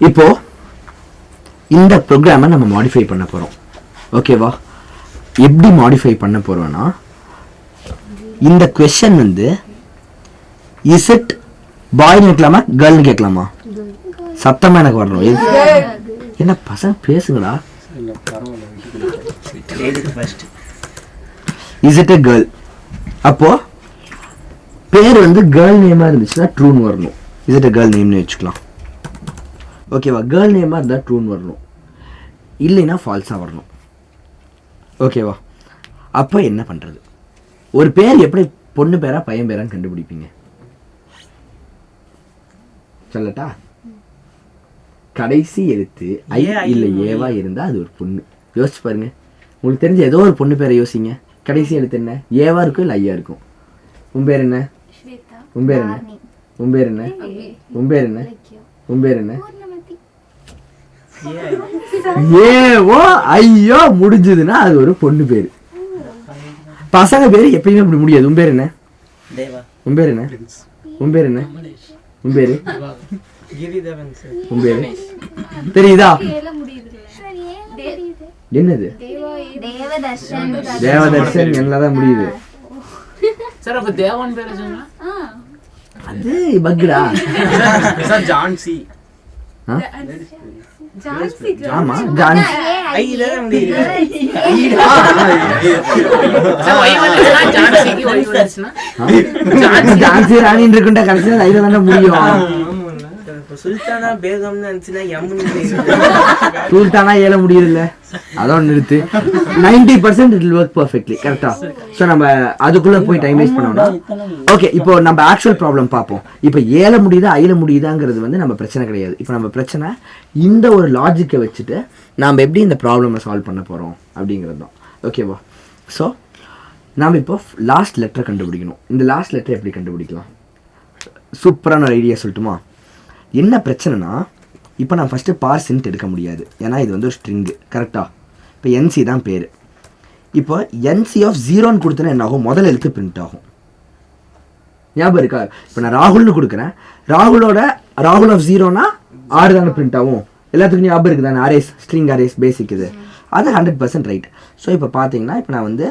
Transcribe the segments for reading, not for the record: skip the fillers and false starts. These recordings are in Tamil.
இப்போ இந்த ப்ரோக்ராமை நம்ம மாடிஃபை பண்ண போகிறோம். ஓகேவா? எப்படி மாடிஃபை பண்ண போகிறோன்னா, இந்த கொஷன் வந்து இஸ் இட் பாய்னு கேட்கலாமா கேர்ள்னு கேட்கலாமா? சத்தமாக எனக்கு வரணும். என்ன பசங்க பேசுங்கடா. Is it a girl? அப்போ பேர் வந்து கேர்ள் நேமாக இருந்துச்சுன்னா ட்ரூன்னு வரணும். இஸ் இட் எ கேர்ள் நேம்னு வச்சுக்கலாம். ஓகேவா? கேர்ள் நேமாக இருந்தால் ட்ரூன்னு வரணும், இல்லைன்னா ஃபால்ஸாக வரணும். ஓகேவா? அப்போ என்ன பண்ணுறது? ஒரு பேர் எப்படி பொண்ணு பேரா பையன் பேரான்னு கண்டுபிடிப்பீங்க? சொல்லட்டா? கடைசி எழுத்து ஐ இல்லை ஏவா இருந்தால் அது ஒரு பொண்ணு. யோசிச்சு பாருங்க. உங்களுக்கு தெரிஞ்ச ஏதோ ஒரு பொண்ணு பேரை யோசிங்க. கடைசி எழுத்து என்ன? ஏவா இருக்கும் இல்லை ஐயா இருக்கும். உன் பேர் என்ன? உன் பேர் என்ன? உன் பேர் என்ன? உன் பேர் என்ன? உன் பேர் என்ன? ஏவோ ஐயோ முடிஞ்சதுன்னா அது ஒரு பொண்ணு பேரு. பசங்க பேரு எப்பயுமே அப்படி முடியாது. உன் பேர் என்ன? உன் பேர் என்ன? உன் பேர் என்ன? உன் பேரு? உன் பேரு தெரியுதா? என்னது? தேவதர்ஷன் என்னதான் முடியுது. அது பக்குடா. ஜான்சி. ஆமா ஜான்சி ராணி இருக்குண்டா. கடைசியா ஐல தானே முடியும். சுல்தானா பேகம் சுல்தானா ஏல முடியுதுல்ல, அதான் நிறுத்து. 90% it will work perfectly. கரெக்டா? ஸோ நம்ம அதுக்குள்ள போய் டைம் வேஸ்ட் பண்ணோம்னா ஓகே. இப்போ நம்ம ஆக்சுவல் ப்ராப்ளம் பார்ப்போம். இப்போ ஏல முடியுதா ஐல முடியுதாங்கிறது வந்து நம்ம பிரச்சனை கிடையாது. இப்போ நம்ம பிரச்சனை இந்த ஒரு லாஜிக்கை வச்சுட்டு நாம் எப்படி இந்த ப்ராப்ளமை சால்வ் பண்ண போகிறோம் அப்படிங்கிறது தான். ஓகேவா? ஸோ நாம் இப்போ லாஸ்ட் லெட்டரை கண்டுபிடிக்கணும். இந்த லாஸ்ட் லெட்டரை எப்படி கண்டுபிடிக்கலாம்? சூப்பரான ஒரு ஐடியா சொல்லட்டுமா? என்ன பிரச்சனைனா, இப்போ நான் ஃபஸ்ட்டு பார்சின்ட் எடுக்க முடியாது, ஏன்னா இது வந்து ஒரு ஸ்ட்ரிங்கு. கரெக்டாக? இப்போ என்சி தான் பேர். இப்போ என்சி ஆஃப் 0ன்னு கொடுத்தனா என்ன ஆகும்? முதல் எழுத்து பிரிண்ட் ஆகும். ஞாபகம் இருக்கா? இப்போ நான் ராகுல்னு கொடுக்குறேன். ராகுல் ஆஃப் 0னா 6 தானே பிரிண்ட் ஆகும். எல்லாத்துக்கும் ஞாபகம் இருக்குது தானே? அரேஸ், ஸ்ட்ரிங் அரேஸ் பேசிக் இது. அது 100% ரைட். ஸோ இப்போ பார்த்தீங்கன்னா இப்போ நான் வந்து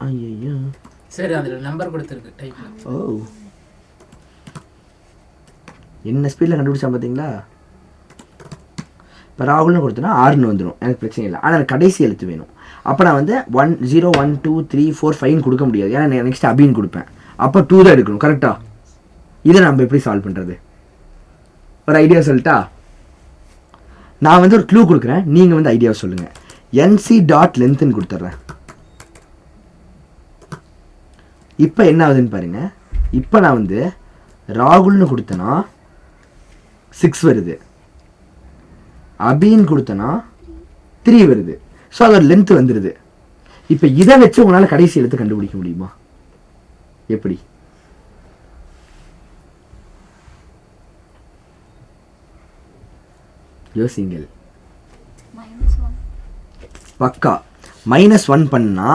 ஐயோ சரி அதில் நம்பர் கொடுத்துருக்கு டைப்ல. ஓ என்ன ஸ்பீடில் கண்டுபிடிச்சா பார்த்தீங்களா? இப்போ ராகுல்னு கொடுத்தனா 6ன்னு வந்துடும், எனக்கு பிரச்சனை இல்லை. ஆனால் எனக்கு கடைசி எழுத்து வேணும். அப்போ நான் வந்து 1 0 1 2 3 4 5 கொடுக்க முடியாது, ஏன்னா நெக்ஸ்ட் அபின்னு கொடுப்பேன். அப்போ 2 தான் எடுக்கணும். கரெக்டாக? இதை நம்ம எப்படி சால்வ் பண்ணுறது? ஒரு ஐடியா சொல்லிட்டா? நான் வந்து ஒரு க்ளூ கொடுக்குறேன், நீங்கள் வந்து ஐடியாவை சொல்லுங்கள். என்சி டாட் லென்த்துன்னு கொடுத்துட்றேன். இப்போ என்ன ஆகுதுன்னு பாருங்க. இப்போ நான் வந்து ராகுல்னு கொடுத்தனா 6 வருது, அபின்னு கொடுத்தனா 3 வருது. ஸோ அதோட லென்த் வந்துடுது. இப்போ இதை வச்சு உங்களால் கடைசி எழுத்து கண்டுபிடிக்க முடியுமா? எப்படி? யோசிங்கள். பக்கா -1 பண்ணா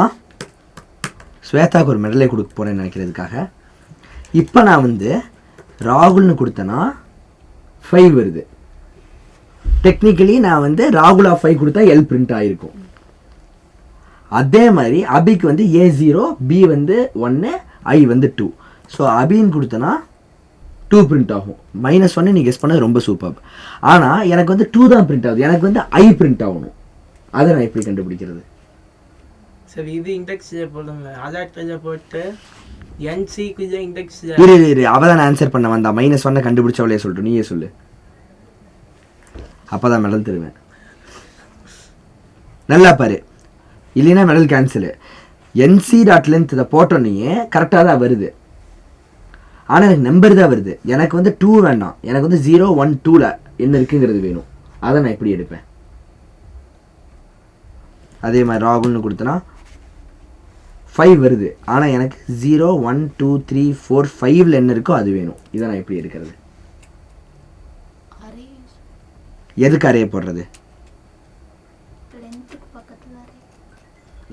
ஸ்வேதாவுக்கு ஒரு மெடலை கொடுக்க போறேன்னு நினைக்கிறதுக்காக. இப்போ நான் வந்து ராகுல்னு கொடுத்தனா 5 வருது. டெக்னிக்கலி நான் வந்து ராகுல் ஆஃப் 5 கொடுத்தா எல் பிரிண்ட் ஆகிருக்கும். அதே மாதிரி அபிக்கு வந்து A0, பி வந்து 1, ஐ வந்து 2. ஸோ அபின்னு கொடுத்தனா 2 பிரிண்ட் ஆகும். -1 நீ கெஸ் பண்ணது ரொம்ப சூப்பர். ஆனால் எனக்கு வந்து 2 தான் பிரிண்ட் ஆகுது, எனக்கு வந்து ஐ பிரிண்ட் ஆகணும். அதை நான் எப்படி கண்டுபிடிக்கிறது? சரி இது இண்டெக்ஸ் போடுங்க. அலர்ட்ல போட்டு என்சி குள்ள இண்டெக்ஸ் இரு அவதான் ஆன்சர் பண்ண வந்தா. -1 கண்டுபிடிச்சவளே சொல்லிட்டு நீயே சொல்லு. அப்பதான் மெடல் தருவேன். நல்லா பாரு, இல்லைன்னா medal cancel. NC dot length இதை போட்டோன்னே கரெக்டாக தான் வருது, ஆனால் எனக்கு நம்பர் தான் வருது. எனக்கு வந்து 2 வேண்டாம், எனக்கு வந்து 0 1 2ல் என்ன இருக்குங்கிறது வேணும். அதை நான் எப்படி எடுப்பேன்? அதே மாதிரி ராகுல்னு கொடுத்தனா 5 வருது, ஆனால் எனக்கு 0 1 2 3 4 5ல் என்ன இருக்கோ அது வேணும். இதை நான் எப்படி எடுக்கிறது? எதுக்கு அறைய போடுறது?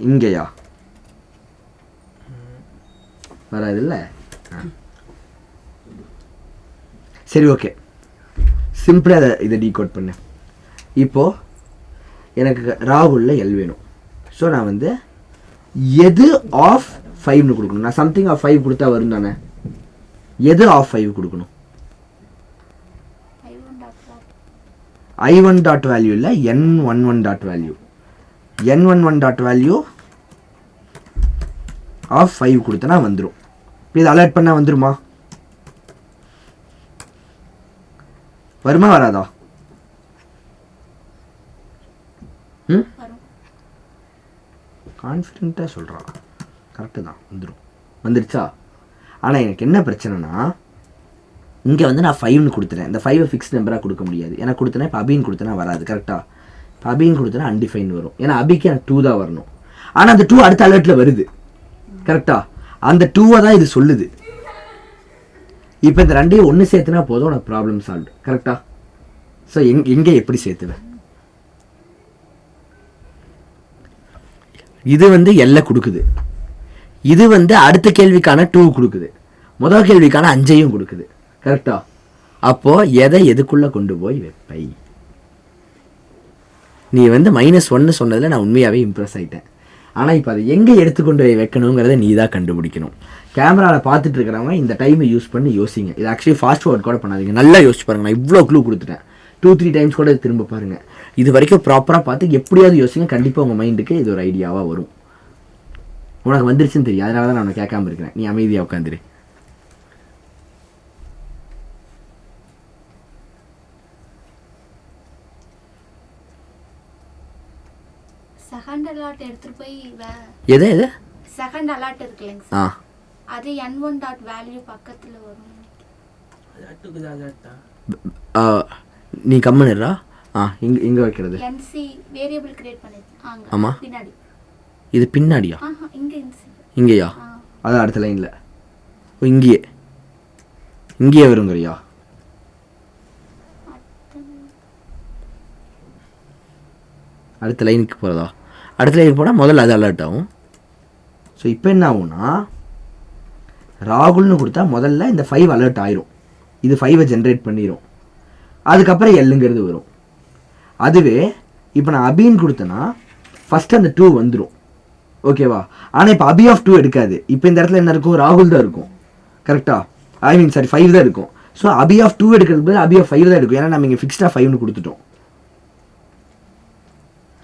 இங்கேயா வராது இல்லை? சரி ஓகே. சிம்பிளாக இதை டீகோட் பண்ணேன். இப்போது எனக்கு ராகுலில் எல் வேணும். ஸோ நான் வந்து எது ஆஃப் 5னு கொடுக்கணும்? நான் சம்திங் ஆஃப் 5 கொடுத்தா வரும் தானே. எது ஆஃப் 5 கொடுக்கணும்? I1 டாட் வேல்யூ இல்லை, N11 dot value. N11 dot value of 5 கொடுத்தனா வந்துடும். இப்போ இது அலர்ட் பண்ணால் வந்துருமா? வருமா வராதா? கான்ஃபிடென்ட்டாக சொல்கிறான். கரெக்டு தான், வந்துடும். வந்துடுச்சா? ஆனால் எனக்கு என்ன பிரச்சனைனா, இங்கே வந்து நான் 5னு கொடுத்துறேன். இந்த 5 ஃபிக்ஸ் நம்பராக கொடுக்க முடியாது. ஏன்னா கொடுத்தேன்னா இப்போ அபின்னு கொடுத்தனா வராது. கரெக்டாக? இப்போ அபின்னு கொடுத்தனா அன்டிஃபைன் வரும். ஏன்னா அபிக்கு எனக்கு 2 தான் வரணும். ஆனால் அந்த 2 அடுத்த அலர்ட்டில் வருது. கரெக்டாக? அந்த 2வை தான் இது சொல்லுது. இப்போ இந்த ரெண்டையும் ஒன்று சேர்த்துனா போதும், உனக்கு ப்ராப்ளம் சால்வ். கரெக்டாக? ஸோ எங்கே எப்படி சேர்த்துவேன்? இது வந்து எல்லை கொடுக்குது. இது வந்து அடுத்த கேள்விக்கான 2 கொடுக்குது. முதல் கேள்விக்கான 5ஐயும் கொடுக்குது. கரெக்டா? அப்போது எதை எதுக்குள்ளே கொண்டு போய் வைப்பை? நீ வந்து -1 சொன்னதில் நான் உண்மையாகவே இம்ப்ரெஸ் ஆகிட்டேன். ஆனால் இப்போ அதை எங்கே எடுத்துக்கொண்டு போய் வைக்கணுங்கிறத நீ தான் கண்டுபிடிக்கணும். கேமராவில் பார்த்துட்டு இருக்கிறவங்க இந்த டைமை யூஸ் பண்ணி யோசிங்க. இது ஆக்சுவலி ஃபாஸ்ட் ஃபார்வர்ட் கூட பண்ணாதீங்க. நல்லா யோசிச்சு பாருங்கள். நான் இவ்வளோ க்ளூ கொடுத்துட்டேன். 2-3 டைம்ஸ் கூட திரும்ப பாருங்கள். இது வரைக்கும் ப்ராப்பராக பார்த்து எப்படியாவது யோசிங்க. கண்டிப்பாக உங்கள் மைண்டுக்கு இது ஒரு ஐடியாவாக வரும். உனக்கு வந்துருச்சுன்னு தெரியும். அதனால தான் நான் உனக்கு கேட்காம இருக்கிறேன். நீ அமைதியாக உட்காந்துரு. செகண்ட் அலர்ட் எடுத்துட்டு போய் எது செகண்ட் அலர்ட் இருக்குலங்க ஆ சார், அது N1 டாட் வேல்யூ பக்கத்துல வரும். நீ கம்மனுறா. இங்கே வைக்கிறது NC வேரியபிள் கிரியேட் பண்ணிருக்கேன். ஆமா, பின்னாடி. இது பின்னாடியா? இங்க NC. இங்கேயா? அதான் அடுத்த லைனில். இங்கேயே வருங்கறியா? அடுத்த லைனுக்கு போகிறதா? அடுத்த லைனுக்கு போனால் முதல்ல அது அலர்ட் ஆகும். ஸோ இப்போ என்ன ஆகும்னா, ராகுல்னு கொடுத்தா முதல்ல இந்த 5 அலர்ட் ஆயிரும். இது 5ஐ ஜென்ரேட் பண்ணிடும். அதுக்கப்புறம் எல்லுங்கிறது வரும். அதுவே இப்போ நான் அபின்னு கொடுத்தேன்னா ஃபஸ்ட்டு அந்த 2 வந்துடும். ஓகேவா? ஆனால் இப்போ அபி ஆஃப் 2 எடுக்காது. இப்போ இந்த இடத்துல என்ன இருக்கும்? ராகுல் தான் இருக்கும். கரெக்டாக? ஐ மீன் சாரி 5 தான் இருக்கும். ஸோ அபி ஆஃப் 2 எடுக்கிறதுக்கு பதில் அபி ஆஃப் 5 தான் எடுக்கும். ஏன்னா நம்ம இங்கே ஃபிக்ஸ்டாக 5னு கொடுத்துட்டோம்.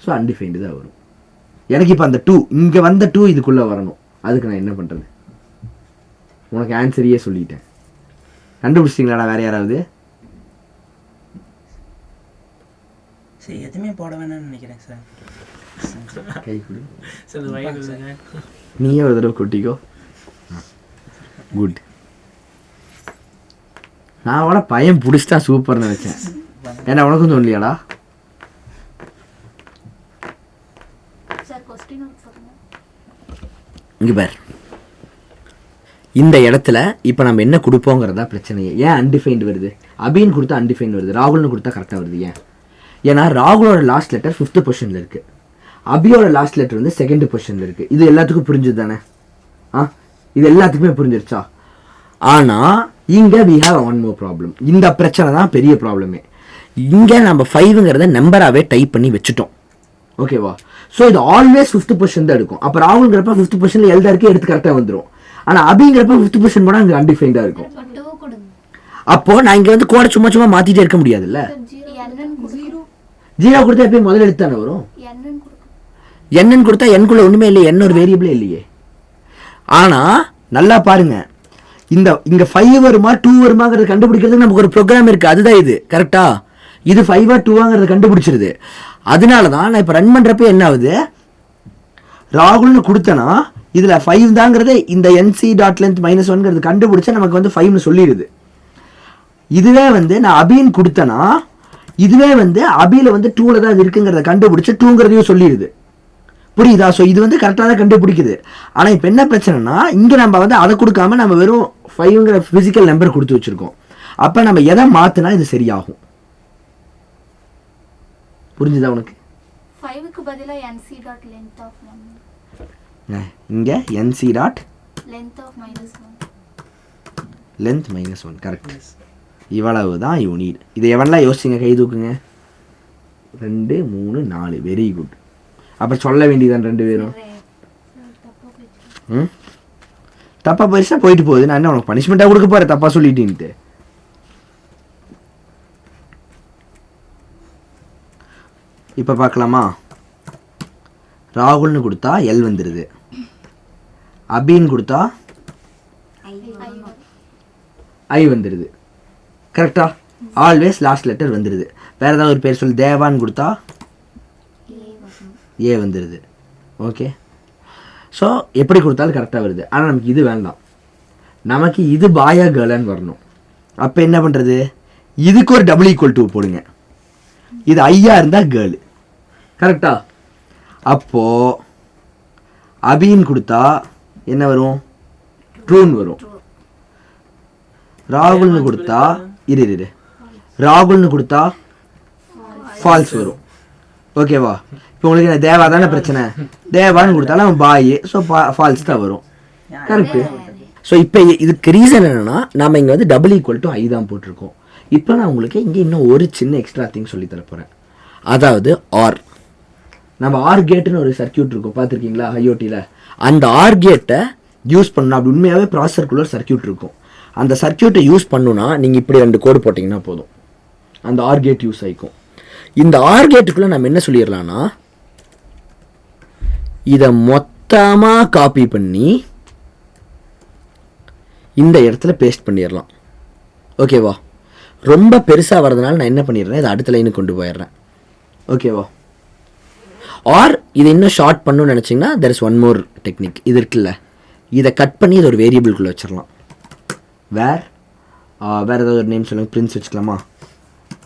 ஸோ அன்டிஃபைன்டு தான் வரும். எனக்கு இப்போ அந்த 2 இங்கே வந்த 2 இதுக்குள்ளே வரணும். அதுக்கு நான் என்ன பண்ணுறது? உனக்கு ஆன்சரையே சொல்லிட்டேன். கண்டுபிடிச்சிட்டிங்களாடா வேறு யாராவது? சரி, எதுவுமே போட வேணாம்னு நினைக்கிறேன் சார். கை கொடு. சார் வயது நீயே ஒரு தடவை கொட்டிக்கோ. குட். நான் கூட பையன் பிடிச்சிட்டா சூப்பர்னு நினச்சேன். ஏன்னா உனக்கும் தோணலையாடா? சார் क्वेश्चन சொல்லுங்க. இங்கே பார், இந்த இடத்துல இப்போ நம்ம என்ன கொடுப்போங்கிறதா பிரச்சனையே. ஏன் அன்டிஃபைன்டு வருது? அபின்னு கொடுத்தா அன்டிஃபைன் வருது, ராகுல்னு கொடுத்தா கரெக்டாக வருது. ஏன்? ஏன்னா ராகுலோட லாஸ்ட் லெட்டர் 5th பொசிஷனில் இருக்குது, அபியோட லாஸ்ட் லெட்டர் வந்து 2nd பொசிஷனில் இருக்குது. இது எல்லாத்துக்கும் புரிஞ்சுது தானே? இது எல்லாத்துக்குமே புரிஞ்சிருச்சா? ஆனால் இங்கே we have one more problem. இந்த பிரச்சனை தான் பெரிய ப்ராப்ளமே. இங்கே நம்ம 5ங்கிறத நம்பராகவே டைப் பண்ணி வச்சுட்டோம். ஓகேவா? ஸோ இது ஆல்வேஸ் 5th பொசிஷன் தான் எடுக்கும். அப்போ ராகுல்ங்கிறப்ப 5th பொசிஷனில் எல் தான் இருக்குது, எடுத்து கரெக்டாக வந்துடும். ஆனால் அபிங்கிறப்ப 5th பொசிஷன் போனால் அங்கே அன்டிஃபைண்டாக இருக்கும். அப்போது நான் இங்கே வந்து கோடை சும்மா மாற்றிட்டே இருக்க முடியாதுல்ல. 0 கொடுத்தா எப்பயும் முதல்ல எடுத்து தானே வரும். என்னன்னு கொடுத்தா என்குள்ள ஒன்றுமே இல்லை, என்ன ஒரு வேரியபிளே இல்லையே. ஆனால் நல்லா பாருங்க, இங்கே 5 வருமா 2 வருமாங்கிறது கண்டுபிடிக்கிறதுக்கு நமக்கு ஒரு ப்ரோக்ராம் இருக்குது. அதுதான் இது. கரெக்டா? இது 5ஆ 2ஆங்கிறத கண்டுபிடிச்சிருது. அதனால தான் நான் இப்போ ரன் பண்ணுறப்ப என்ன ஆகுது, ராகுல்னு கொடுத்தேன்னா இதில் 5 தாங்கிறத இந்த NC டாட் லென்த் -1ங்கிறது கண்டுபிடிச்சா நமக்கு வந்து 5னு சொல்லிடுது. இதுவே வந்து நான் அபின்னு கொடுத்தேன்னா இதுவே வந்து அபியில் வந்து 2ல தான் அது இருக்குங்கிறத கண்டுபிடிச்சி 2ங்கிறதையும் சொல்லிடுது. புரியுதா? ஸோ இது வந்து கரெக்டாக தான் கண்டுபிடிக்குது. ஆனால் இப்போ என்ன பிரச்சனைனா, இங்கே நம்ம வந்து அதை கொடுக்காம நம்ம வெறும் 5ங்கிற ஃபிசிக்கல் நம்பர் கொடுத்து வச்சுருக்கோம். அப்போ நம்ம எதை மாற்றினா இது சரியாகும்? புரிஞ்சுதா உனக்கு? 5க்கு பதிலா NC டாட் லென்த் ஆஃப் 1. இங்கே NC dot length of -1. Length -1 correct. இவ்வளவு தான் யூ நீட். இதை எவன்லாம் யோசிச்சுங்க, கை தூக்குங்க. 2 3 4 வெரி குட். அப்புறம் சொல்ல வேண்டியதான் 2 பேரும். ம் தப்பாக போயிடுச்சா போயிட்டு போகுது. நான் என்ன உனக்கு பனிஷ்மெண்ட்டாக கொடுக்க போகிறேன் தப்பாக சொல்லிட்டேன்ட்டு. இப்போ பார்க்கலாமா? ராகுல்னு கொடுத்தா எல் வந்துடுது. அபின்னு கொடுத்தா ஐ வந்துடுது. கரெக்டா? ஆல்வேஸ் லாஸ்ட் லெட்டர் வந்துடுது. வேறு ஏதாவது ஒரு பேர் சொல்லி தேவான்னு கொடுத்தா ஏ வந்துடுது. ஓகே, ஸோ எப்படி கொடுத்தாலும் கரெக்டாக வருது. ஆனால் நமக்கு இது வேண்டாம், நமக்கு இது பாயா கேர்ளான்னு வரணும். அப்போ என்ன பண்ணுறது? இதுக்கு ஒரு =2 போடுங்க. இது ஐயா இருந்தால் கேர்ளு. கரெக்டா? அப்போது அபின்னு கொடுத்தா என்ன வரும்? ட்ரூன்னு வரும். ராகுல்னு கொடுத்தா இரு ராகுல்னு கொடுத்தா ஃபால்ஸ் வரும். ஓகேவா? இப்போ உங்களுக்கு என்ன தேவா தானே பிரச்சனை? தேவான்னு கொடுத்தாலும் அவன் பாய், ஸோ ஃபால்ஸ் தான் வரும். கரெக்டு. ஸோ இப்போ இதுக்கு ரீசன் என்னென்னா நம்ம இங்கே வந்து =I தான் போட்டிருக்கோம். இப்போ நான் உங்களுக்கு இங்கே இன்னும் ஒரு சின்ன எக்ஸ்ட்ரா திங் சொல்லி தர போகிறேன். அதாவது ஆர். நம்ம ஆர் கேட்டுன்னு ஒரு சர்க்கியூட் இருக்கும், பார்த்துருக்கீங்களா ஐஓடியில்? அந்த ஆர் கேட்டை யூஸ் பண்ணணும். அப்படி உண்மையாகவே ப்ராசஸருக்குள்ள சர்க்கியூட் இருக்கும். அந்த சர்க்கியூட்டை யூஸ் பண்ணுன்னா நீங்கள் இப்படி 2 கோடு போட்டிங்கன்னா போதும், அந்த ஆர் கேட் யூஸ் ஆகிக்கும். இந்த ஆர் கேட்டுக்குள்ளே நம்ம என்ன சொல்லிடலான்னா, இதை மொத்தமாக காப்பி பண்ணி இந்த இடத்துல பேஸ்ட் பண்ணிடலாம். ஓகேவா? ரொம்ப பெருசாக வர்றதுனால நான் என்ன பண்ணிடுறேன், இதை அடுத்த லைனுக்கு கொண்டு போயிடுறேன். ஓகேவா? ஆர் இதை இன்னும் ஷார்ட் பண்ணணும்னு நினச்சிங்கன்னா there is one more technique. இது இருக்குல்ல, இதை கட் பண்ணி இதை ஒரு வேரியபிள்குள்ளே வச்சிடலாம். வேறு ஏதாவது ஒரு நேம் சொல்லுங்கள். பிரின்ஸ் வச்சுக்கலாமா?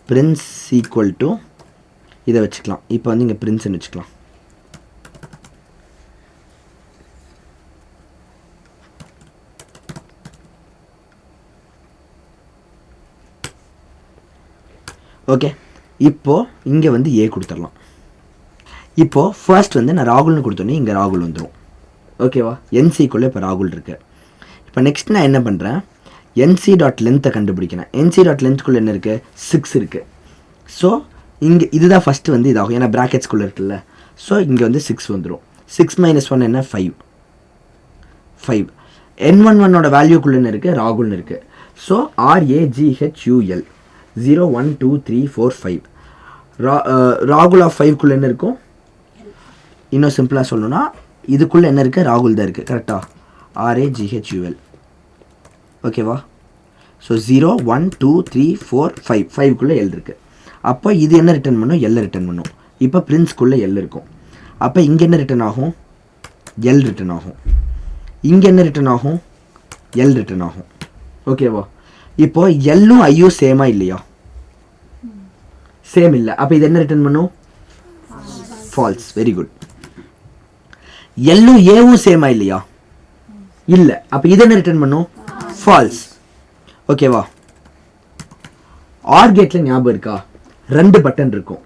பிரின்ஸ் ஈக்குவல் டு இதை வச்சுக்கலாம். இப்போ வந்து இங்கே பிரின்ஸ்ன்னு வச்சுக்கலாம். ஓகே, இப்போது இங்கே வந்து ஏ கொடுத்துடலாம். இப்போது ஃபர்ஸ்ட் வந்து நான் ராகுல்னு கொடுத்தோன்னே இங்கே ராகுல் வந்துடும். ஓகேவா? என்சிக்குள்ளே இப்போ ராகுல் இருக்குது. இப்போ நெக்ஸ்ட் நான் என்ன பண்ணுறேன், NC.length கண்டுபிடிக்கிறேன். NC.lengthக்குள்ளே என்ன இருக்குது? 6 இருக்குது. ஸோ இங்கே இதுதான் ஃபஸ்ட்டு வந்து இதாகும், ஏன்னா ப்ராக்கெட்ஸ்குள்ளே இருக்குல்ல. ஸோ இங்கே வந்து 6 வந்துடும். 6 - 1 என்ன? 5. N11ஓட வேல்யூக்குள்ளே என்ன இருக்குது? ராகுல்னு இருக்குது. So RAGHUL 0 1 2 3 4 5. ராகுல் ஆஃப் 5குள்ளே என்ன இருக்கும்? இன்னும் சிம்பிளாக சொல்லணும்னா இதுக்குள்ளே என்ன இருக்குது? ராகுல் தான் இருக்குது. கரெக்டாக? RAGHUL. ஓகேவா? ஸோ 0 1 2 3 4 5 5குள்ளே எல் இருக்குது. அப்போ இது என்ன ரிட்டர்ன் பண்ணும்? எல் ரிட்டர்ன் பண்ணும். இப்போ பிரின்ஸ்குள்ளே எல் இருக்கும். அப்போ இங்கே என்ன ரிட்டர்ன் ஆகும்? எல் ரிட்டர்ன் ஆகும். இங்கே என்ன ரிட்டர்ன் ஆகும்? எல் ரிட்டர்ன் ஆகும். ஓகேவா? இப்போது எல்லும் ஐயும் சேமாக இல்லையா? சேம் இல்லை. அப்போ இது என்ன ரிட்டர்ன் பண்ணும்? ஃபால்ஸ். Very good. எல்லும் ஏவும் சேமாக இல்லையா? இல்லை. அப்போ இது என்ன ரிட்டர்ன் பண்ணும்? ஃபால்ஸ். ஓகேவா? ஆர் கேட்டில் ஞாபகம் இருக்கா? 2 பட்டன் இருக்கும்.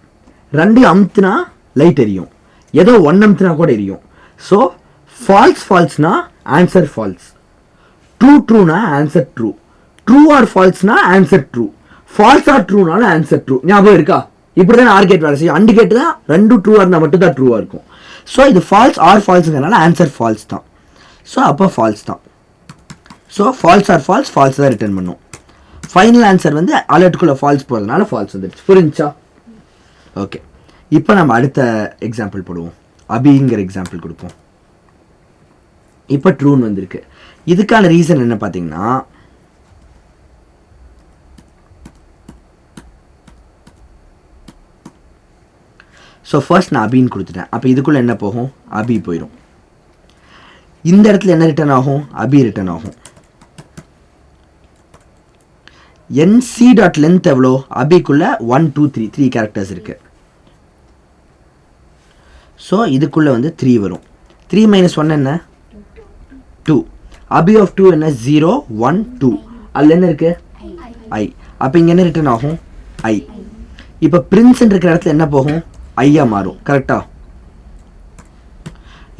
2 அமுத்துனா லைட் எரியும், ஏதோ 1 அமுத்துனா கூட எரியும். ஸோ ஃபால்ஸ்னா ஆன்சர் ஃபால்ஸ், ட்ரூனா ஆன்சர் ட்ரூ, ட்ரூ ஆர் ஃபால்ஸ்னா ஆன்சர் ட்ரூ, ஃபால்ஸ் ஆர் ட்ரூனாலும் ஆன்சர் ட்ரூ. ஞாபகம் இருக்கா? இப்படி தான் ஆர் கேட் வேலை செய்யும். அண்டு கேட்டு தான் 2 ட்ரூவாக இருந்தால் மட்டும் தான் ட்ரூவாக இருக்கும். ஸோ இது ஃபால்ஸ் ஆர் ஃபால்ஸுங்கிறனால ஆன்சர் ஃபால்ஸ் தான். ஸோ அப்போ ஃபால்ஸ் தான். ஸோ ஃபால்ஸ் ஆர் ஃபால்ஸ் தான் ரிட்டர்ன் பண்ணும். ஃபைனல் ஆன்சர் வந்து அலர்ட்டுக்குள்ளே ஃபால்ஸ் போகிறதுனால ஃபால்ஸ் வந்துடுச்சு. புரிஞ்சா? ஓகே, இப்போ நம்ம அடுத்த எக்ஸாம்பிள் போடுவோம். அபிங்கிற எக்ஸாம்பிள் கொடுப்போம். இப்போ ட்ரூன்னு வந்திருக்கு. இதுக்கான ரீசன் என்ன பார்த்தீங்கன்னா, ஸோ ஃபர்ஸ்ட் நான் அபின்னு கொடுத்துட்டேன். அப்போ இதுக்குள்ளே என்ன போகும்? அபி போயிடும். இந்த இடத்துல என்ன ரிட்டர்ன் ஆகும்? அபி ரிட்டர்ன் ஆகும். NC.length எவ்வளோ? அபிக்குள்ள 1 2 3 கேரக்டர்ஸ் இருக்கு. ஸோ இதுக்குள்ள வந்து 3 வரும். 3 - 1 என்ன? 2. அபி ஆஃப் 2 என்ன? 0 1 2. அதில் என்ன இருக்கு? ஐ. அப்போ இங்கே என்ன ரிட்டர்ன் ஆகும்? ஐ. இப்போ பிரின்ஸ் இருக்கிற இடத்துல என்ன போகும்? ஐயா மாறும். கரெக்டா?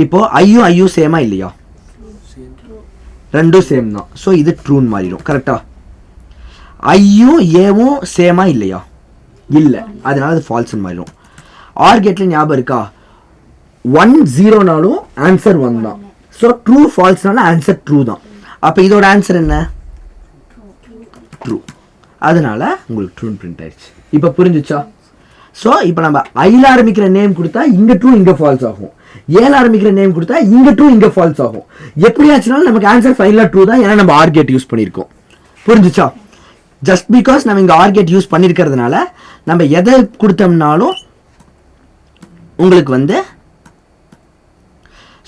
இப்போ ஐயும் சேமா இல்லையா? ரெண்டும் சேம் தான். ஸோ இது ட்ரூன்னு மாறிடும். கரெக்டா? ஐயும் ஏவும் சேமா இல்லையா? இல்லை, அதனால அது ஃபால்ஸ்ன்னு மாறிடும். ஆர் கேட்டில் ஞாபகம் இருக்கா? 1 0னாலும் ஆன்சர் 1 தான். ஸோ ட்ரூ ஃபால்ஸ்னால ஆன்சர் ட்ரூ தான். அப்போ இதோட ஆன்சர் என்ன? ட்ரூ. அதனால உங்களுக்கு ட்ரூன்னு பிரிண்ட் ஆயிடுச்சு. இப்போ புரிஞ்சுச்சா? ஸோ இப்போ நம்ம ஐல ஆரம்பிக்கிற நேம் கொடுத்தா இங்கே ட்ரூ இங்கே ஃபால்ஸ் ஆகும், ஏல ஆரம்பிக்கிற நேம் கொடுத்தா இங்கே ட்ரூ இங்கே ஃபால்ஸ் ஆகும். எப்படி ஆச்சுனாலும் நமக்கு ஆன்சர் ஃபைனலாக ட்ரூ தான், ஏன்னா நம்ம ஆர் கேட் யூஸ் பண்ணியிருக்கோம். புரிஞ்சுச்சா? ஜஸ்ட் பிகாஸ் நம்ம இங்கே ஆர் கேட் யூஸ் பண்ணியிருக்கிறதுனால நம்ம எதை கொடுத்தோம்னாலும் உங்களுக்கு வந்து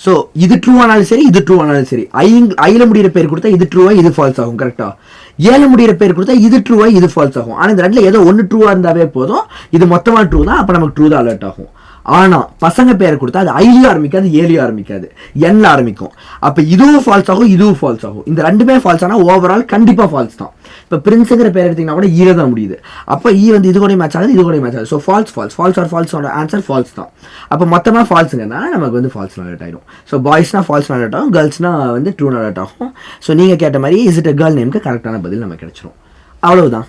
ஸோ இது ட்ரூ ஆனாலும் சரி இது ட்ரூ ஆனாலும் சரி, ஐல முடிகிற பேர் கொடுத்தா இது ட்ரூவா இது ஃபால்ஸ் ஆகும். கரெக்டா? ஏல முடிகிற பேர் கொடுத்தா இது ட்ரூவா இது ஃபால்ஸ் ஆகும். ஆனால் இந்த ரெண்டில் ஏதோ ஒன்று ட்ரூவாக இருந்தாவே போதும், இது மொத்தமாக ட்ரூ தான், அப்போ நமக்கு ட்ரூ தான் அலர்ட் ஆகும். ஆனால் பசங்க பேரை கொடுத்தா அது ஐலியும் ஆரம்பிக்காது ஏலியும் ஆரம்பிக்காது, எண்ணில் ஆரம்பிக்கும். அப்போ இதுவும் ஃபால்ஸ் ஆகும் இதுவும் ஃபால்ஸ் ஆகும். இந்த ரெண்டுமே ஃபால்ஸ் ஆனால் ஓவரால் கண்டிப்பாக ஃபால்ஸ் தான். இப்போ பிரின்ஸுங்கிற பேர் எடுத்திங்கன்னா கூட ஈர தான் முடியுது. அப்போ ஈ வந்து இது கூட மேட்ச் ஆகுது இது கூட மேட்ச் ஆகுது. So false false false or ஃபால்ஸோட ஆன்சர் ஃபால்ஸ் தான். அப்போ மொத்தமாக ஃபால்ஸுங்கிறதுனால நமக்கு வந்து ஃபால்ஸ் அலர்ட் ஆகிடும். ஸோ பாய்ஸ்னால் ஃபால்ஸ் அலர்ட் ஆகும், கேர்ள்ஸ்னால் வந்து ட்ரூ அலர்ட் ஆகும். ஸோ நீங்கள் கேட்ட மாதிரி இஸ் இட் அ கேர்ள் நேமுக்கு கரெக்டான பதில் நமக்கு கிடைச்சிரும். அவ்வளவுதான்.